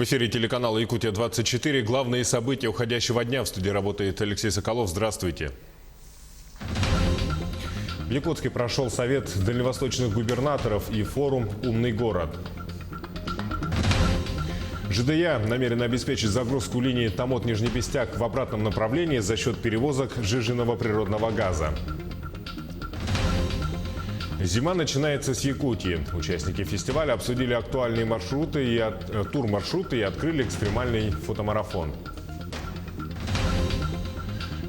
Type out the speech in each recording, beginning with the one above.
В эфире телеканала «Якутия-24». Главные события уходящего дня. В студии работает Алексей Соколов. Здравствуйте. В Якутске прошел совет дальневосточных губернаторов и форум «Умный город». ЖДЯ намерена обеспечить загрузку линии Томот-Нижний Пестяк в обратном направлении за счет перевозок сжиженного природного газа. Зима начинается с Якутии. Участники фестиваля обсудили актуальные маршруты и турмаршруты и открыли экстремальный фотомарафон.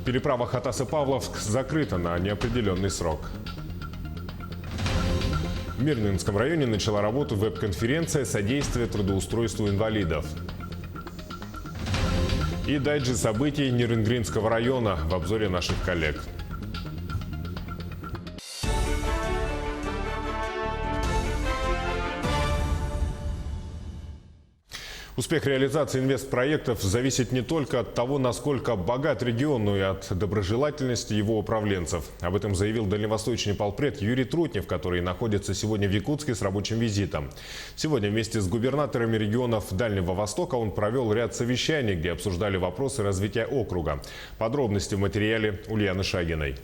Переправа Хатас-Павловск закрыта на неопределенный срок. В Мирнинском районе начала работу веб-конференция «Содействие трудоустройству инвалидов». И дайджест событий Нерюнгринского района в обзоре наших коллег. Успех реализации инвестпроектов зависит не только от того, насколько богат регион, но и от доброжелательности его управленцев. Об этом заявил дальневосточный полпред Юрий Трутнев, который находится сегодня в Якутске с рабочим визитом. Сегодня вместе с губернаторами регионов Дальнего Востока он провел ряд совещаний, где обсуждали вопросы развития округа. Подробности в материале Ульяны Шагиной.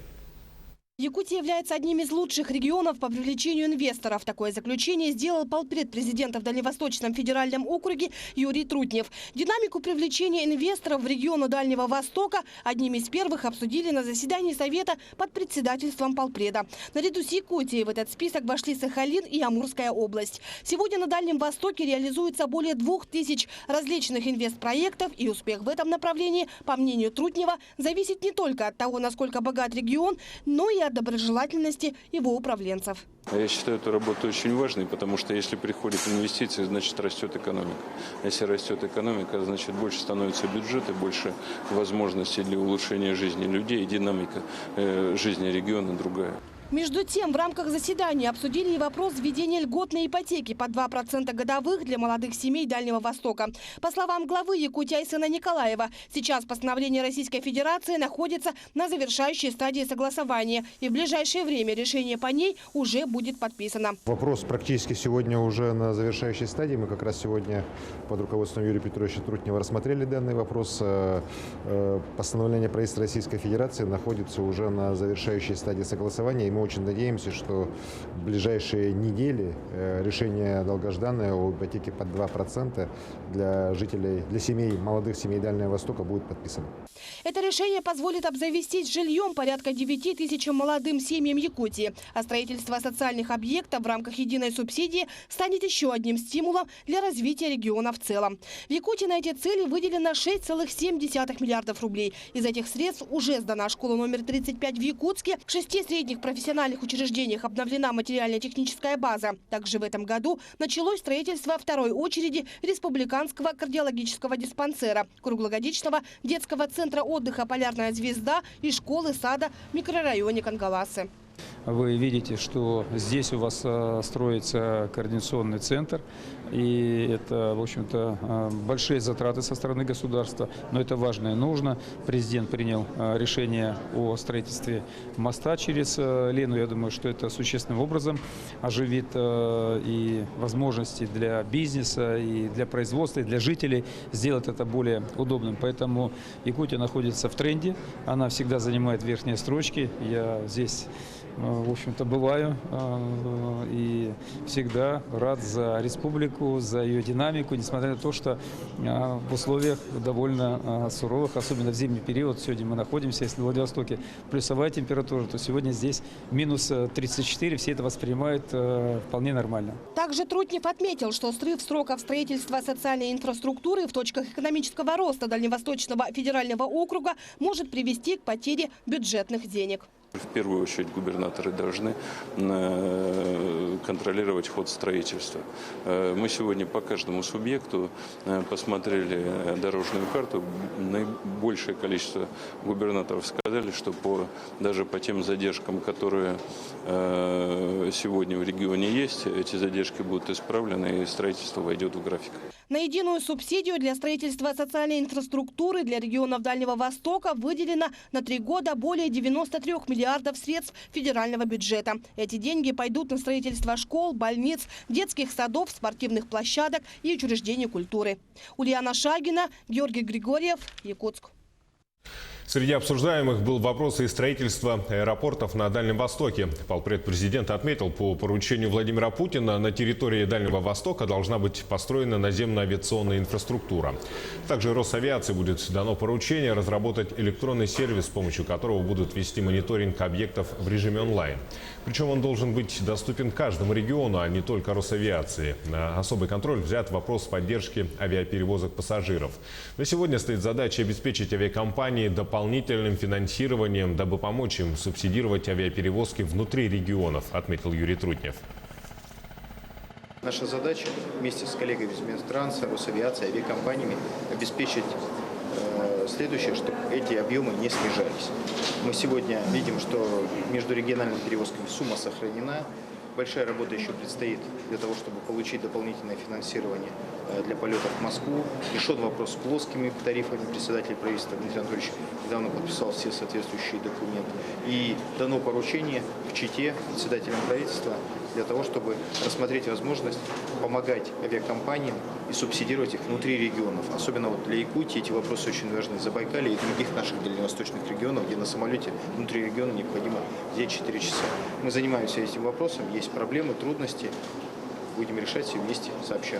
Якутия является одним из лучших регионов по привлечению инвесторов. Такое заключение сделал полпред президента в Дальневосточном федеральном округе Юрий Трутнев. Динамику привлечения инвесторов в регионы Дальнего Востока одним из первых обсудили на заседании Совета под председательством полпреда. Наряду с Якутией в этот список вошли Сахалин и Амурская область. Сегодня на Дальнем Востоке реализуется более 2000 различных инвестпроектов, и успех в этом направлении, по мнению Трутнева, зависит не только от того, насколько богат регион, но и от доброжелательности его управленцев. Я считаю эту работу очень важной, потому что если приходят инвестиции, значит растет экономика. Если растет экономика, значит больше становится бюджет и больше возможностей для улучшения жизни людей, и динамика жизни региона другая. Между тем, в рамках заседания обсудили и вопрос введения льготной ипотеки по 2% годовых для молодых семей Дальнего Востока. По словам главы Якутии Айсена Николаева, сейчас постановление Российской Федерации находится на завершающей стадии согласования, и в ближайшее время решение по ней уже будет подписано. Вопрос практически сегодня уже на завершающей стадии. Мы как раз сегодня под руководством Юрия Петровича Трутнева рассмотрели данный вопрос. Постановление правительства Российской Федерации находится уже на завершающей стадии согласования. Мы очень надеемся, что в ближайшие недели решение долгожданное о ипотеке под 2% для жителей, для семей, молодых семей Дальнего Востока будет подписано. Это решение позволит обзавестись жильем порядка 9000 молодым семьям Якутии. А строительство социальных объектов в рамках единой субсидии станет еще одним стимулом для развития региона в целом. В Якутии на эти цели выделено 6,7 миллиардов рублей. Из этих средств уже сдана школа номер 35 в Якутске. В 6 средних профессиональных учреждениях обновлена материально-техническая база. Также в этом году началось строительство второй очереди республиканского кардиологического диспансера, круглогодичного детского центра отдыха «Полярная звезда» и школы-сада в микрорайоне Кангаласы. Вы видите, что здесь у вас строится координационный центр, и это, в общем-то, большие затраты со стороны государства, но это важно и нужно. Президент принял решение о строительстве моста через Лену. Я думаю, что это существенным образом оживит и возможности для бизнеса, и для производства, и для жителей сделать это более удобным. Поэтому Якутия находится в тренде, она всегда занимает верхние строчки. Я здесь, в общем-то, бываю и всегда рад за республику, за ее динамику, несмотря на то, что в условиях довольно суровых, особенно в зимний период, сегодня мы находимся, если в Владивостоке плюсовая температура, то сегодня здесь минус 34, все это воспринимают вполне нормально. Также Трутнев отметил, что срыв сроков строительства социальной инфраструктуры в точках экономического роста Дальневосточного федерального округа может привести к потере бюджетных денег. В первую очередь губернаторы должны контролировать ход строительства. Мы сегодня по каждому субъекту посмотрели дорожную карту. Наибольшее количество губернаторов сказали, что даже по тем задержкам, которые сегодня в регионе есть, эти задержки будут исправлены и строительство войдет в график. На единую субсидию для строительства социальной инфраструктуры для регионов Дальнего Востока выделено на 3 года более 93 миллиардов средств федерального бюджета. Эти деньги пойдут на строительство школ, больниц, детских садов, спортивных площадок и учреждений культуры. Ульяна Шагина, Георгий Григорьев, Якутск. Среди обсуждаемых был вопрос и строительства аэропортов на Дальнем Востоке. Полпред президента отметил, по поручению Владимира Путина на территории Дальнего Востока должна быть построена наземная авиационная инфраструктура. Также Росавиации будет дано поручение разработать электронный сервис, с помощью которого будут вести мониторинг объектов в режиме онлайн. Причем он должен быть доступен каждому региону, а не только Росавиации. На особый контроль взят вопрос поддержки авиаперевозок пассажиров. На сегодня стоит задача обеспечить авиакомпании дополнительным финансированием, дабы помочь им субсидировать авиаперевозки внутри регионов, отметил Юрий Трутнев. Наша задача вместе с коллегами из Минтранса, Росавиацией, авиакомпаниями обеспечить следующее, чтобы эти объемы не снижались. Мы сегодня видим, что между региональными перевозками сумма сохранена. Большая работа еще предстоит для того, чтобы получить дополнительное финансирование для полетов в Москву. Решен вопрос с плоскими тарифами. Председатель правительства Дмитрий Анатольевич недавно подписал все соответствующие документы. И дано поручение в Чите председателям правительства для того, чтобы рассмотреть возможность помогать авиакомпаниям и субсидировать их внутри регионов. Особенно вот для Якутии эти вопросы очень важны. Забайкалье и других наших дальневосточных регионов, где на самолете внутри региона необходимо 4 часа. Мы занимаемся этим вопросом. Есть проблемы, трудности. Будем решать все вместе, сообща.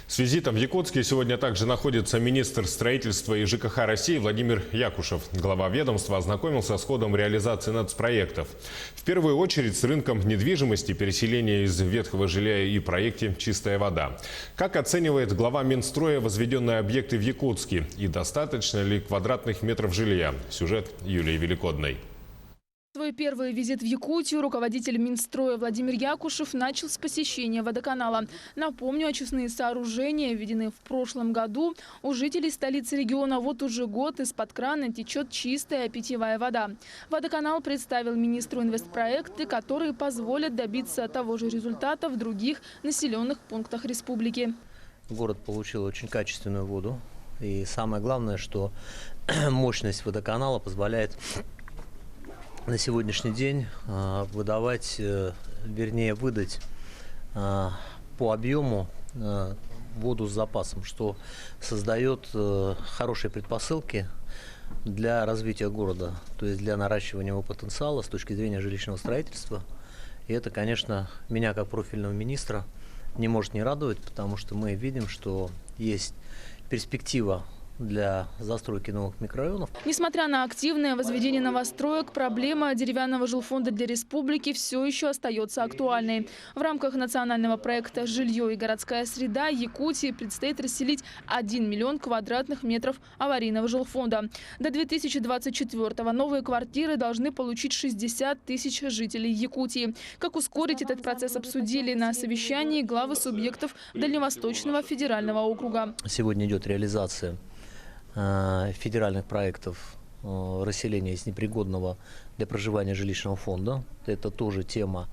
С визитом в Якутске сегодня также находится министр строительства и ЖКХ России Владимир Якушев. Глава ведомства ознакомился с ходом реализации нацпроектов. В первую очередь с рынком недвижимости, переселения из ветхого жилья и проекте «Чистая вода». Как оценивает глава Минстроя возведенные объекты в Якутске? И достаточно ли квадратных метров жилья? Сюжет Юлии Великодной. Свой первый визит в Якутию руководитель Минстроя Владимир Якушев начал с посещения водоканала. Напомню, очистные сооружения, введенные в прошлом году, у жителей столицы региона вот уже год из-под крана течет чистая питьевая вода. Водоканал представил министру инвестпроекты, которые позволят добиться того же результата в других населенных пунктах республики. Город получил очень качественную воду. И самое главное, что мощность водоканала позволяет на сегодняшний день выдать по объему воду с запасом, что создает хорошие предпосылки для развития города, то есть для наращивания его потенциала с точки зрения жилищного строительства. И это, конечно, меня как профильного министра не может не радовать, потому что мы видим, что есть перспектива для застройки новых микрорайонов. Несмотря на активное возведение новостроек, проблема деревянного жилфонда для республики все еще остается актуальной. В рамках национального проекта «Жилье и городская среда» Якутии предстоит расселить 1 миллион квадратных метров аварийного жилфонда. До 2024-го новые квартиры должны получить 60 тысяч жителей Якутии. Как ускорить этот процесс, обсудили на совещании главы субъектов Дальневосточного федерального округа. Сегодня идет реализация федеральных проектов расселения из непригодного для проживания жилищного фонда. Это тоже тема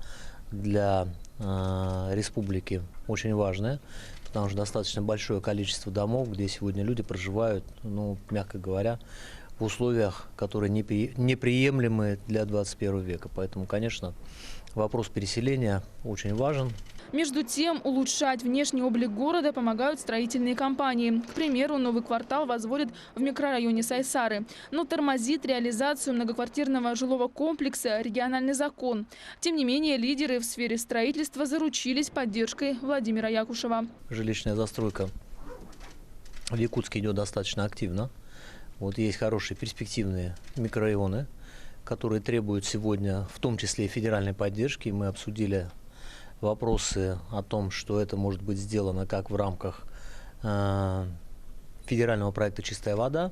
для республики очень важная, потому что достаточно большое количество домов, где сегодня люди проживают, мягко говоря, в условиях, которые неприемлемы для 21 века. Поэтому, конечно, вопрос переселения очень важен. Между тем, улучшать внешний облик города помогают строительные компании. К примеру, новый квартал возводят в микрорайоне Сайсары. Но тормозит реализацию многоквартирного жилого комплекса региональный закон. Тем не менее, лидеры в сфере строительства заручились поддержкой Владимира Якушева. Жилищная застройка в Якутске идет достаточно активно. Вот есть хорошие перспективные микрорайоны, которые требуют сегодня в том числе и федеральной поддержки. Мы обсудили вопросы о том, что это может быть сделано как в рамках федерального проекта «Чистая вода»,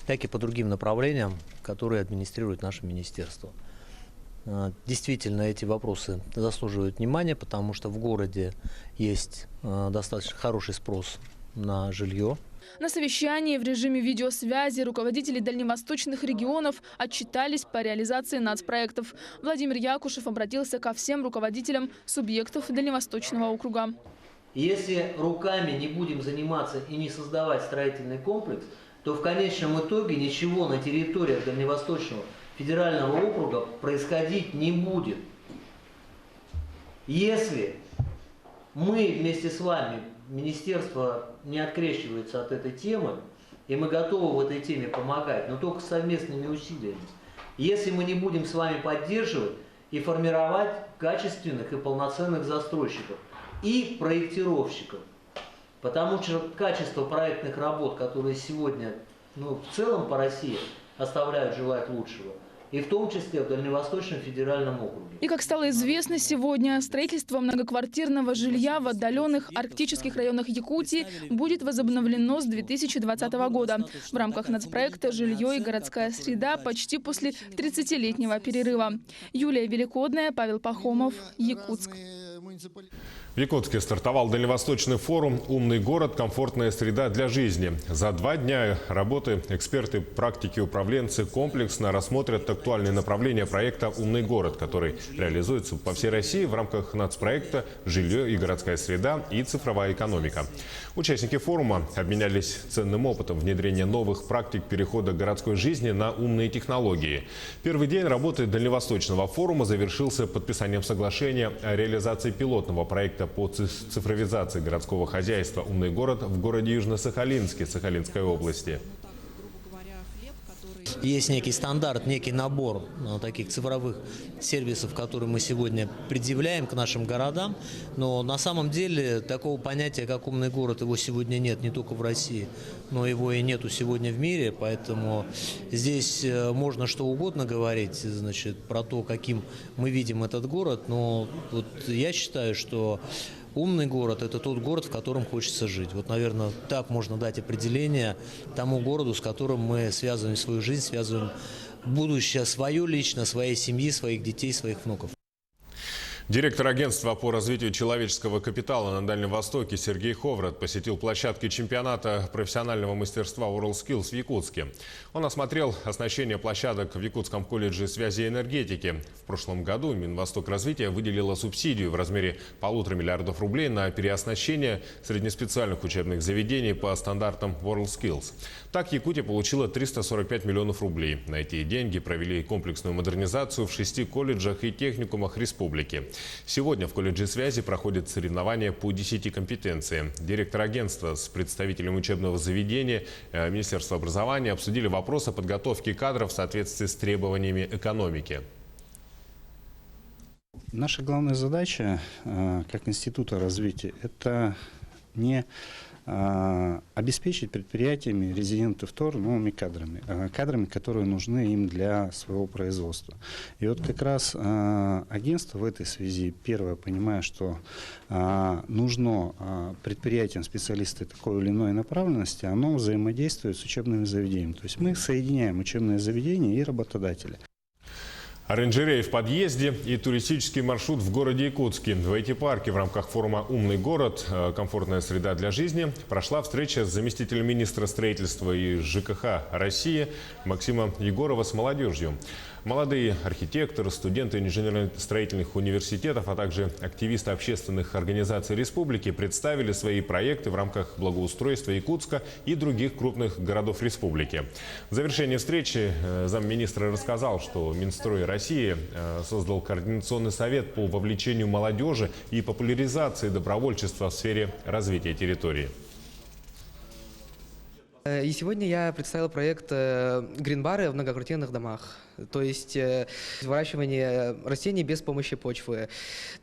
так и по другим направлениям, которые администрирует наше министерство. Действительно, эти вопросы заслуживают внимания, потому что в городе есть достаточно хороший спрос на жилье. На совещании в режиме видеосвязи руководители дальневосточных регионов отчитались по реализации нацпроектов. Владимир Якушев обратился ко всем руководителям субъектов Дальневосточного округа. И если руками не будем заниматься и не создавать строительный комплекс, то в конечном итоге ничего на территории Дальневосточного федерального округа происходить не будет. Если мы вместе с вами, министерство не открещивается от этой темы, и мы готовы в этой теме помогать, но только совместными усилиями. Если мы не будем с вами поддерживать и формировать качественных и полноценных застройщиков и проектировщиков, потому что качество проектных работ, которые сегодня в целом по России оставляют желать лучшего, и в том числе в Дальневосточном федеральном округе. И, как стало известно сегодня, строительство многоквартирного жилья в отдаленных арктических районах Якутии будет возобновлено с 2020 года в рамках нацпроекта «Жилье и городская среда» почти после 30-летнего перерыва. Юлия Великодная, Павел Пахомов, Якутск. В Якутске стартовал дальневосточный форум «Умный город. Комфортная среда для жизни». За 2 дня работы эксперты, практики, управленцы комплексно рассмотрят актуальные направления проекта «Умный город», который реализуется по всей России в рамках нацпроекта «Жилье и городская среда» и «Цифровая экономика». Участники форума обменялись ценным опытом внедрения новых практик перехода городской жизни на умные технологии. Первый день работы дальневосточного форума завершился подписанием соглашения о реализации пилотного проекта по цифровизации городского хозяйства «Умный город» в городе Южно-Сахалинске Сахалинской области. Есть некий стандарт, некий набор таких цифровых сервисов, которые мы сегодня предъявляем к нашим городам. Но на самом деле такого понятия, как умный город, его сегодня нет не только в России, но его и нету сегодня в мире. Поэтому здесь можно что угодно говорить, значит, про то, каким мы видим этот город. Но вот я считаю, что умный город – это тот город, в котором хочется жить. Вот, наверное, так можно дать определение тому городу, с которым мы связываем свою жизнь, связываем будущее свое лично, своей семьи, своих детей, своих внуков. Директор агентства по развитию человеческого капитала на Дальнем Востоке Сергей Ховрат посетил площадки чемпионата профессионального мастерства WorldSkills в Якутске. Он осмотрел оснащение площадок в Якутском колледже связи и энергетики. В прошлом году Минвостокразвитие выделило субсидию в размере 1,5 миллиарда рублей на переоснащение среднеспециальных учебных заведений по стандартам WorldSkills. Так Якутия получила 345 миллионов рублей. На эти деньги провели комплексную модернизацию в 6 колледжах и техникумах республики. Сегодня в колледже связи проходят соревнования по 10 компетенциям. Директор агентства с представителем учебного заведения Министерства образования обсудили вопросы подготовки кадров в соответствии с требованиями экономики. Наша главная задача как Института развития – это не обеспечить предприятиями резидентов ТОР новыми кадрами, которые нужны им для своего производства. И вот как раз агентство в этой связи, первое, понимая, что нужно предприятиям специалисты такой или иной направленности, оно взаимодействует с учебными заведениями. То есть мы соединяем учебные заведения и работодателя. Оранжерея в подъезде и туристический маршрут в городе Якутске. В IT-парке в рамках форума «Умный город. Комфортная среда для жизни» прошла встреча с заместителем министра строительства и ЖКХ России Максимом Егорова с молодежью. Молодые архитекторы, студенты инженерно-строительных университетов, а также активисты общественных организаций республики представили свои проекты в рамках благоустройства Якутска и других крупных городов республики. В завершении встречи замминистра рассказал, что Минстрой России создал координационный совет по вовлечению молодежи и популяризации добровольчества в сфере развития территории. И сегодня я представил проект «Гринбары в многоквартирных домах». То есть выращивание растений без помощи почвы.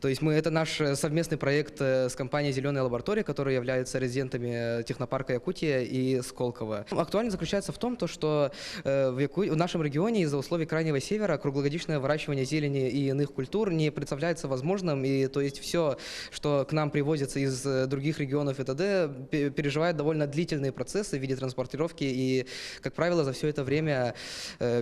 То есть это наш совместный проект с компанией «Зеленая лаборатория», которые являются резидентами технопарка Якутия и Сколково. Актуальность заключается в том, что в нашем регионе из-за условий Крайнего Севера круглогодичное выращивание зелени и иных культур не представляется возможным. И то есть все, что к нам привозится из других регионов и т.д., переживает довольно длительные процессы в виде транспортировки. И, как правило, за все это время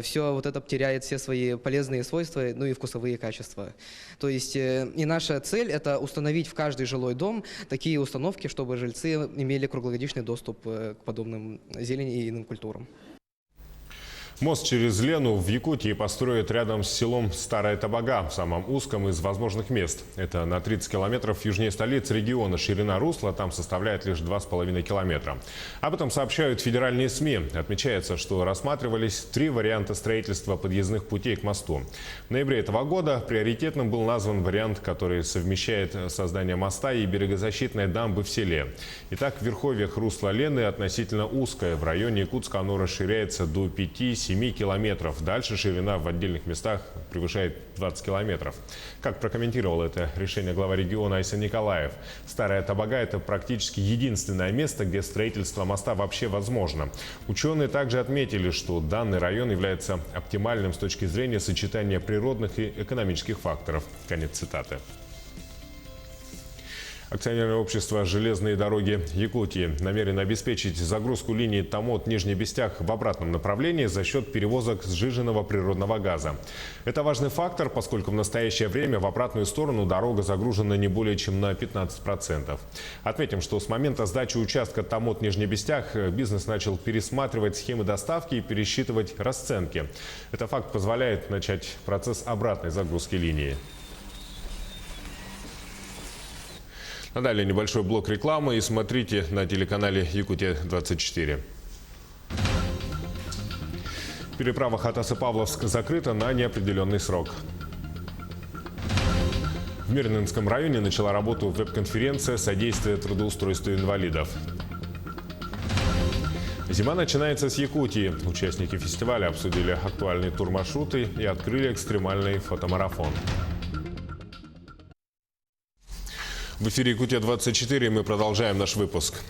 все вот это теряет все свои полезные свойства, ну и вкусовые качества. То есть и наша цель – это установить в каждый жилой дом такие установки, чтобы жильцы имели круглогодичный доступ к подобным зелени и иным культурам. Мост через Лену в Якутии построят рядом с селом Старая Табага, в самом узком из возможных мест. Это на 30 километров южнее столицы региона. Ширина русла там составляет лишь 2,5 километра. Об этом сообщают федеральные СМИ. Отмечается, что рассматривались 3 варианта строительства подъездных путей к мосту. В ноябре этого года приоритетным был назван вариант, который совмещает создание моста и берегозащитной дамбы в селе. Итак, в верховьях русла Лены относительно узкое. В районе Якутска оно расширяется до 5-7 километров. Дальше ширина в отдельных местах превышает 20 километров. Как прокомментировал это решение глава региона Айсан Николаев: Старая Табага – это практически единственное место, где строительство моста вообще возможно. Ученые также отметили, что данный район является оптимальным с точки зрения сочетания природных и экономических факторов. Конец цитаты. Акционерное общество «Железные дороги Якутии» намерено обеспечить загрузку линии Томот-Нижний Бестях в обратном направлении за счет перевозок сжиженного природного газа. Это важный фактор, поскольку в настоящее время в обратную сторону дорога загружена не более чем на 15%. Отметим, что с момента сдачи участка Томот-Нижний Бестях бизнес начал пересматривать схемы доставки и пересчитывать расценки. Этот факт позволяет начать процесс обратной загрузки линии. А далее небольшой блок рекламы и смотрите на телеканале Якутия-24. Переправа Хатас-Павловск закрыта на неопределенный срок. В Мирнинском районе начала работу веб-конференция «Содействие трудоустройству инвалидов». Зима начинается с Якутии. Участники фестиваля обсудили актуальные турмаршруты и открыли экстремальный фотомарафон. В эфире Якутия-24 мы продолжаем наш выпуск.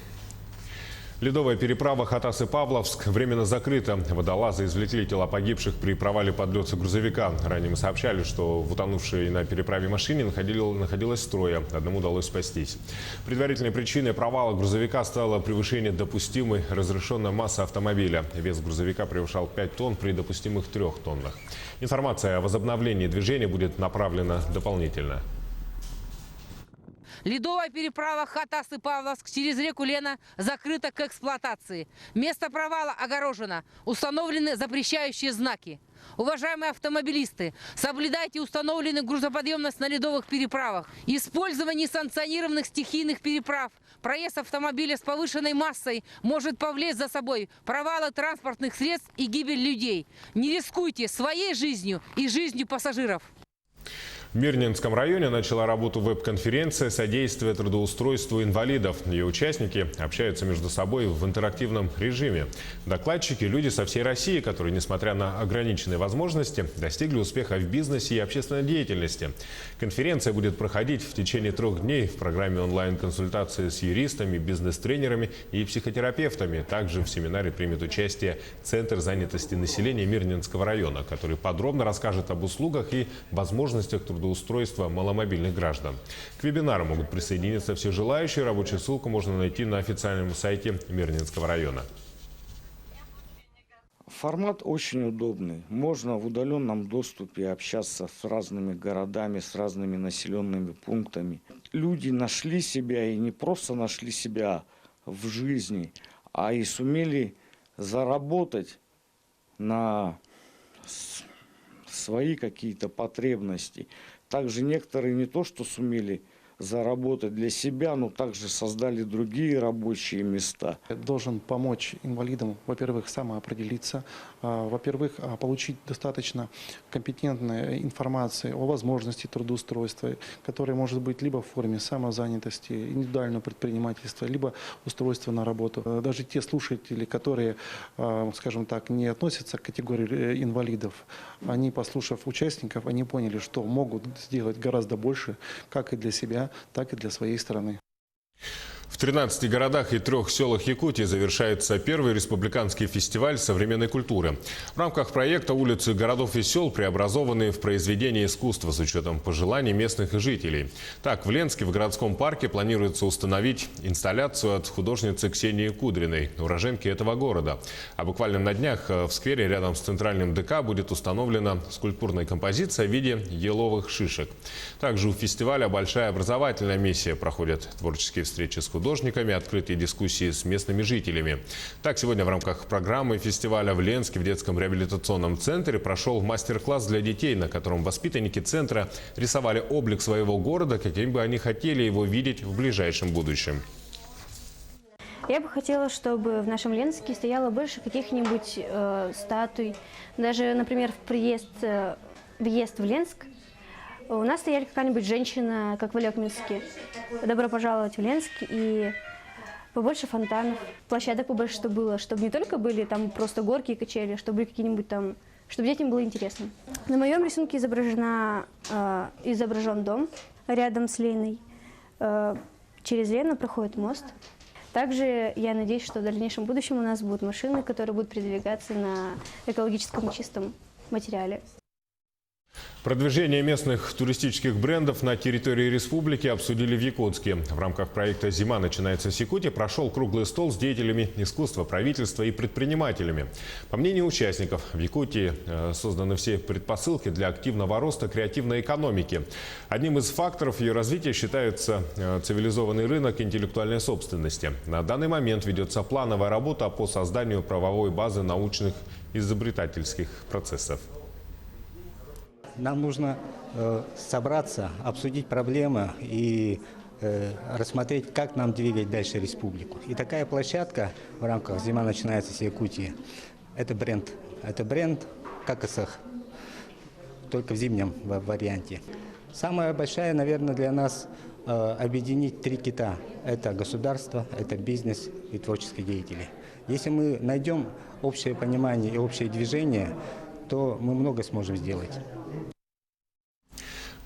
Ледовая переправа Хатас-Павловск временно закрыта. Водолазы извлекли тела погибших при провале подлета грузовика. Ранее мы сообщали, что в утонувшей на переправе машине находилось трое. Одному удалось спастись. Предварительной причиной провала грузовика стало превышение допустимой разрешенной массы автомобиля. Вес грузовика превышал 5 тонн при допустимых 3 тоннах. Информация о возобновлении движения будет направлена дополнительно. Ледовая переправа Хатас-Павловск через реку Лена закрыта к эксплуатации. Место провала огорожено. Установлены запрещающие знаки. Уважаемые автомобилисты, соблюдайте установленную грузоподъемность на ледовых переправах. Использование несанкционированных стихийных переправ, проезд автомобиля с повышенной массой может повлечь за собой провалы транспортных средств и гибель людей. Не рискуйте своей жизнью и жизнью пассажиров. В Мирнинском районе начала работу веб-конференция «Содействие трудоустройству инвалидов». Ее участники общаются между собой в интерактивном режиме. Докладчики – люди со всей России, которые, несмотря на ограниченные возможности, достигли успеха в бизнесе и общественной деятельности. Конференция будет проходить в течение 3 дней в программе онлайн-консультации с юристами, бизнес-тренерами и психотерапевтами. Также в семинаре примет участие Центр занятости населения Мирнинского района, который подробно расскажет об услугах и возможностях трудоустройства маломобильных граждан. К вебинару могут присоединиться все желающие. Рабочую ссылку можно найти на официальном сайте Мирнинского района. Формат очень удобный. Можно в удаленном доступе общаться с разными городами, с разными населенными пунктами. Люди нашли себя, и не просто нашли себя в жизни, а и сумели заработать на свои какие-то потребности. Также некоторые не то что сумели заработать для себя, но также создали другие рабочие места. Должен помочь инвалидам, во-первых, самоопределиться, во-первых, получить достаточно компетентной информации о возможности трудоустройства, которая может быть либо в форме самозанятости, индивидуального предпринимательства, либо устройства на работу. Даже те слушатели, которые, скажем так, не относятся к категории инвалидов, они, послушав участников, они поняли, что могут сделать гораздо больше, как и для себя, так и для своей страны. В 13 городах и 3 селах Якутии завершается первый республиканский фестиваль современной культуры. В рамках проекта улицы городов и сел преобразованы в произведения искусства с учетом пожеланий местных жителей. Так, в Ленске в городском парке планируется установить инсталляцию от художницы Ксении Кудриной, уроженки этого города. А буквально на днях в сквере рядом с центральным ДК будет установлена скульптурная композиция в виде еловых шишек. Также у фестиваля большая образовательная миссия. Проходят творческие встречи с художниками, открытые дискуссии с местными жителями. Так, сегодня в рамках программы фестиваля в Ленске в детском реабилитационном центре прошел мастер-класс для детей, на котором воспитанники центра рисовали облик своего города, каким бы они хотели его видеть в ближайшем будущем. Я бы хотела, чтобы в нашем Ленске стояло больше каких-нибудь статуй. Даже, например, въезд в Ленск. У нас стояли какая-нибудь женщина, как в Алекминске. Добро пожаловать в Ленск. И побольше фонтанов, площадок побольше, чтобы было. Чтобы не только были там просто горки и качели, чтобы были какие-нибудь там... Чтобы детям было интересно. На моем рисунке изображен дом рядом с Леной. Через Лену проходит мост. Также я надеюсь, что в дальнейшем будущем у нас будут машины, которые будут передвигаться на экологическом чистом материале. Продвижение местных туристических брендов на территории республики обсудили в Якутске. В рамках проекта «Зима начинается с Якутии» прошел круглый стол с деятелями искусства, правительства и предпринимателями. По мнению участников, в Якутии созданы все предпосылки для активного роста креативной экономики. Одним из факторов ее развития считается цивилизованный рынок интеллектуальной собственности. На данный момент ведется плановая работа по созданию правовой базы научных изобретательских процессов. Нам нужно собраться, обсудить проблемы и рассмотреть, как нам двигать дальше республику. И такая площадка в рамках «Зима начинается с Якутии» – это бренд. Это бренд ККСХ, только в зимнем варианте. Самая большая, наверное, для нас объединить три кита – это государство, это бизнес и творческие деятели. Если мы найдем общее понимание и общее движение, то мы много сможем сделать.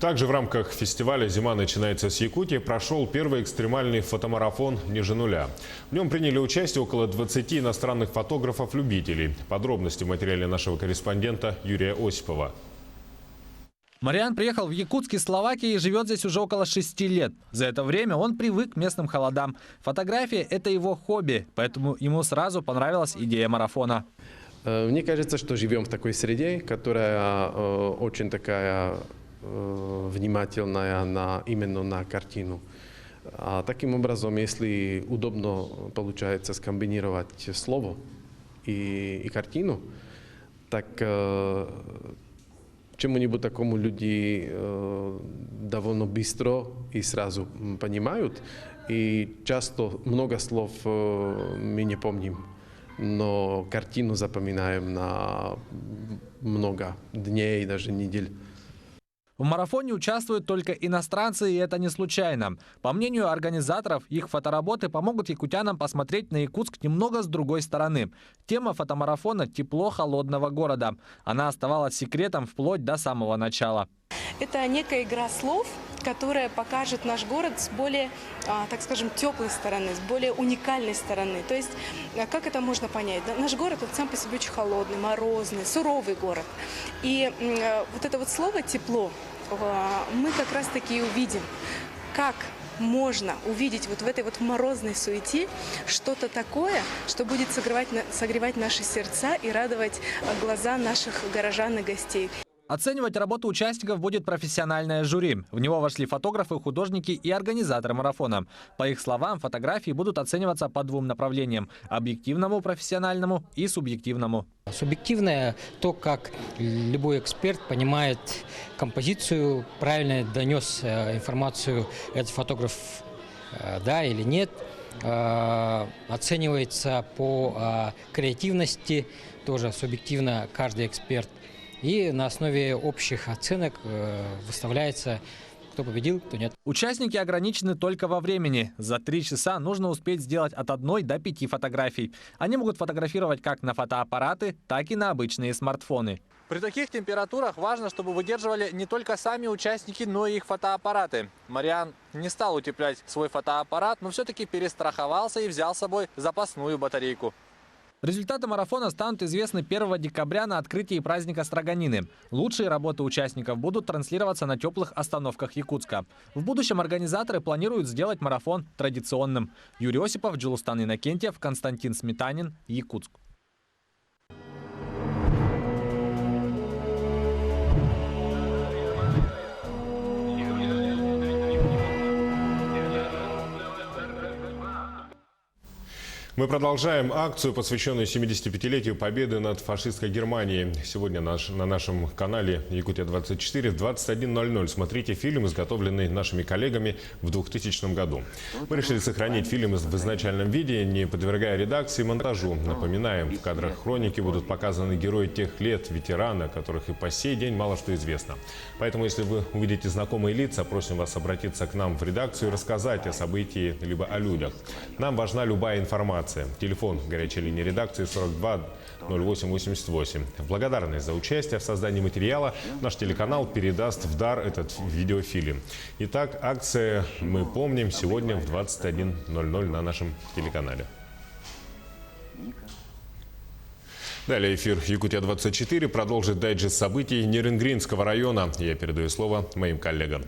Также в рамках фестиваля «Зима начинается с Якутии» прошел первый экстремальный фотомарафон «Ниже нуля». В нем приняли участие около 20 иностранных фотографов-любителей. Подробности в материале нашего корреспондента Юрия Осипова. Мариан приехал в Якутск из Словакии и живет здесь уже около 6 лет. За это время он привык к местным холодам. Фотография – это его хобби, поэтому ему сразу понравилась идея марафона. Мне кажется, что живем в такой среде, которая очень такая внимательная именно на картину. А таким образом, если удобно получается скомбинировать слово и картину, так чему-нибудь такому люди довольно быстро и сразу понимают. И часто много слов мы не помним, но картину запоминаем на много дней, даже недель. В марафоне участвуют только иностранцы, и это не случайно. По мнению организаторов, их фотоработы помогут якутянам посмотреть на Якутск немного с другой стороны. Тема фотомарафона – тепло холодного города. Она оставалась секретом вплоть до самого начала. Это некая игра слов, которая покажет наш город с более, так скажем, теплой стороны, с более уникальной стороны. То есть, как это можно понять? Наш город сам по себе очень холодный, морозный, суровый город. И вот это вот слово «тепло» мы как раз-таки увидим, как можно увидеть вот в этой вот морозной суете что-то такое, что будет согревать наши сердца и радовать глаза наших горожан и гостей. Оценивать работу участников будет профессиональное жюри. В него вошли фотографы, художники и организаторы марафона. По их словам, фотографии будут оцениваться по двум направлениям – объективному, профессиональному и субъективному. Субъективное – то, как любой эксперт понимает композицию, правильно донес информацию, этот фотограф да или нет. Оценивается по креативности, тоже субъективно каждый эксперт. И на основе общих оценок выставляется, кто победил, кто нет. Участники ограничены только во времени. За 3 часа нужно успеть сделать от 1 до 5 фотографий. Они могут фотографировать как на фотоаппараты, так и на обычные смартфоны. При таких температурах важно, чтобы выдерживали не только сами участники, но и их фотоаппараты. Мариан не стал утеплять свой фотоаппарат, но все-таки перестраховался и взял с собой запасную батарейку. Результаты марафона станут известны 1 декабря на открытии праздника Строганины. Лучшие работы участников будут транслироваться на теплых остановках Якутска. В будущем организаторы планируют сделать марафон традиционным. Юрий Осипов, Джилустан Иннокентьев, Константин Сметанин, Якутск. Мы продолжаем акцию, посвященную 75-летию победы над фашистской Германией. Сегодня на нашем канале Якутия-24 в 21:00 смотрите фильм, изготовленный нашими коллегами в 2000 году. Мы решили сохранить фильм в изначальном виде, не подвергая редакции и монтажу. Напоминаем, в кадрах хроники будут показаны герои тех лет, ветераны, о которых и по сей день мало что известно. Поэтому, если вы увидите знакомые лица, просим вас обратиться к нам в редакцию и рассказать о событии либо о людях. Нам важна любая информация. Телефон горячей линии редакции 42 08 88. В благодарность за участие в создании материала наш телеканал передаст в дар этот видеофильм. Итак, акция «Мы помним» сегодня в 21:00 на нашем телеканале. Далее эфир Якутия-24 продолжит дайджест событий Нерингринского района. Я передаю слово моим коллегам.